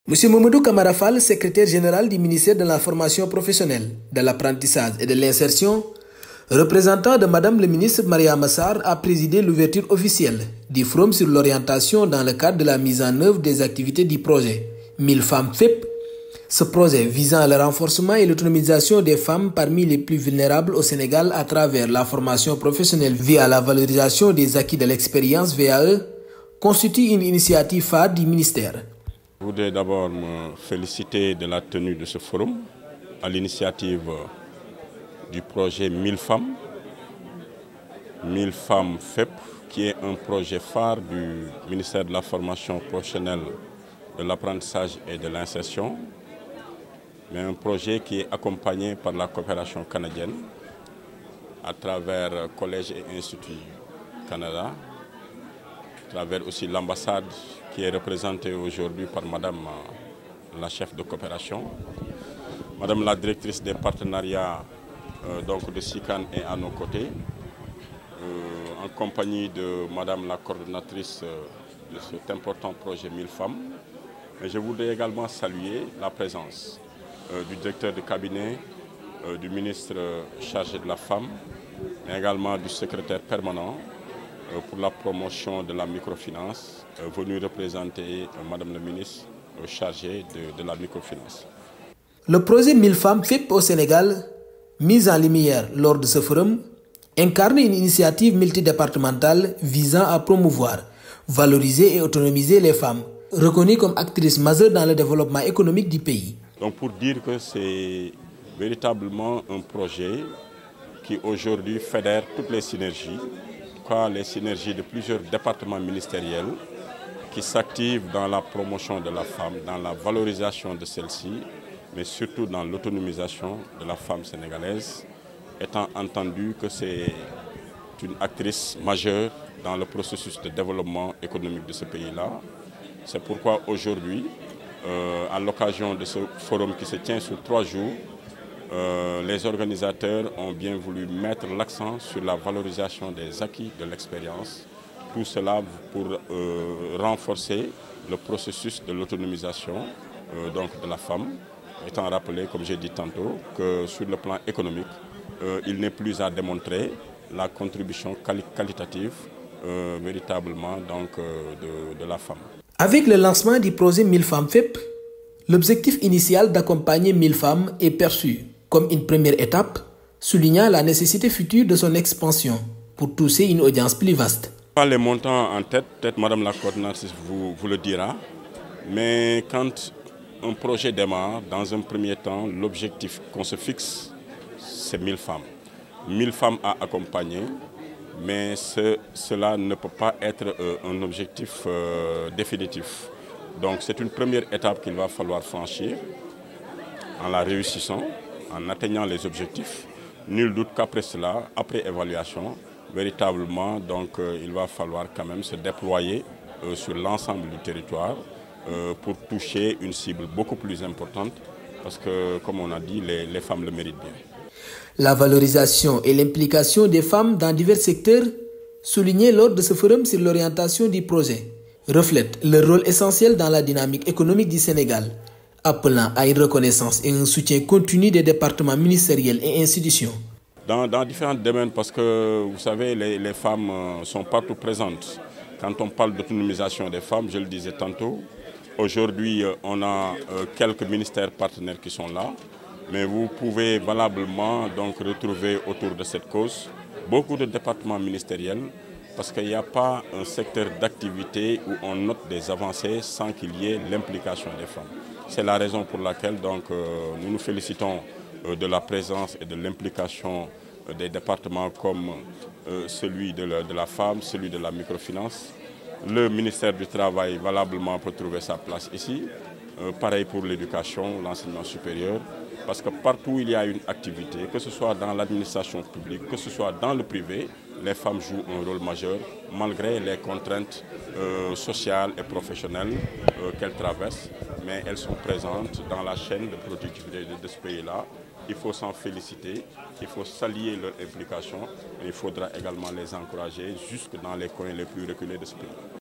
Monsieur Mamadou Camara Fall, secrétaire général du ministère de la formation professionnelle, de l'apprentissage et de l'insertion, représentant de Madame le ministre Mariama Sarr, a présidé l'ouverture officielle du forum sur l'orientation dans le cadre de la mise en œuvre des activités du projet 1000 femmes FEP. Ce projet visant à le renforcement et l'autonomisation des femmes parmi les plus vulnérables au Sénégal à travers la formation professionnelle via la valorisation des acquis de l'expérience VAE constitue une initiative phare du ministère. Je voudrais d'abord me féliciter de la tenue de ce forum à l'initiative du projet 1000 femmes. 1000 femmes FEP, qui est un projet phare du ministère de la formation professionnelle, de l'apprentissage et de l'insertion, mais un projet qui est accompagné par la coopération canadienne à travers Collège et Institut Canada, à travers aussi l'ambassade qui est représentée aujourd'hui par Madame la chef de coopération, Madame la directrice des partenariats de SICAN est à nos côtés, en compagnie de Madame la coordonnatrice de cet important projet 1000 femmes. Mais je voudrais également saluer la présence du directeur de cabinet, du ministre chargé de la femme, mais également du secrétaire permanent pour la promotion de la microfinance, venu représenter Madame le ministre chargée de la microfinance. Le projet 1000 femmes FEP au Sénégal, mis en lumière lors de ce forum, incarne une initiative multidépartementale visant à promouvoir, valoriser et autonomiser les femmes, reconnues comme actrices majeures dans le développement économique du pays. Donc pour dire que c'est véritablement un projet qui aujourd'hui fédère toutes les synergies, les synergies de plusieurs départements ministériels qui s'activent dans la promotion de la femme, dans la valorisation de celle-ci, mais surtout dans l'autonomisation de la femme sénégalaise, étant entendu que c'est une actrice majeure dans le processus de développement économique de ce pays-là. C'est pourquoi aujourd'hui, à l'occasion de ce forum qui se tient sur 3 jours, les organisateurs ont bien voulu mettre l'accent sur la valorisation des acquis de l'expérience. Tout cela pour renforcer le processus de l'autonomisation de la femme, étant rappelé, comme j'ai dit tantôt, que sur le plan économique, il n'est plus à démontrer la contribution qualitative véritablement de la femme. Avec le lancement du projet 1000 femmes FEP, l'objectif initial d'accompagner 1000 femmes est perçu comme une première étape, soulignant la nécessité future de son expansion pour toucher une audience plus vaste. Pas les montants en tête, peut-être Madame la coordonnatrice vous le dira, mais quand un projet démarre, dans un premier temps, l'objectif qu'on se fixe, c'est 1000 femmes. 1000 femmes à accompagner, mais cela ne peut pas être un objectif définitif. Donc c'est une première étape qu'il va falloir franchir en la réussissant, en atteignant les objectifs. Nul doute qu'après cela, après évaluation, véritablement, il va falloir quand même se déployer sur l'ensemble du territoire pour toucher une cible beaucoup plus importante parce que, comme on a dit, les femmes le méritent bien. La valorisation et l'implication des femmes dans divers secteurs, soulignés lors de ce forum sur l'orientation du projet, reflètent leur rôle essentiel dans la dynamique économique du Sénégal, appelant à une reconnaissance et un soutien continu des départements ministériels et institutions. Dans différents domaines, parce que vous savez, les femmes sont partout présentes. Quand on parle d'autonomisation des femmes, je le disais tantôt, aujourd'hui on a quelques ministères partenaires qui sont là, mais vous pouvez valablement retrouver autour de cette cause beaucoup de départements ministériels, parce qu'il n'y a pas un secteur d'activité où on note des avancées sans qu'il y ait l'implication des femmes. C'est la raison pour laquelle nous nous félicitons de la présence et de l'implication des départements comme celui de la femme, celui de la microfinance. Le ministère du Travail valablement peut trouver sa place ici. Pareil pour l'éducation, l'enseignement supérieur, parce que partout où il y a une activité, que ce soit dans l'administration publique, que ce soit dans le privé, les femmes jouent un rôle majeur malgré les contraintes sociales et professionnelles qu'elles traversent, mais elles sont présentes dans la chaîne de productivité de ce pays-là. Il faut s'en féliciter, il faut saluer leur implication, mais il faudra également les encourager jusque dans les coins les plus reculés de ce pays.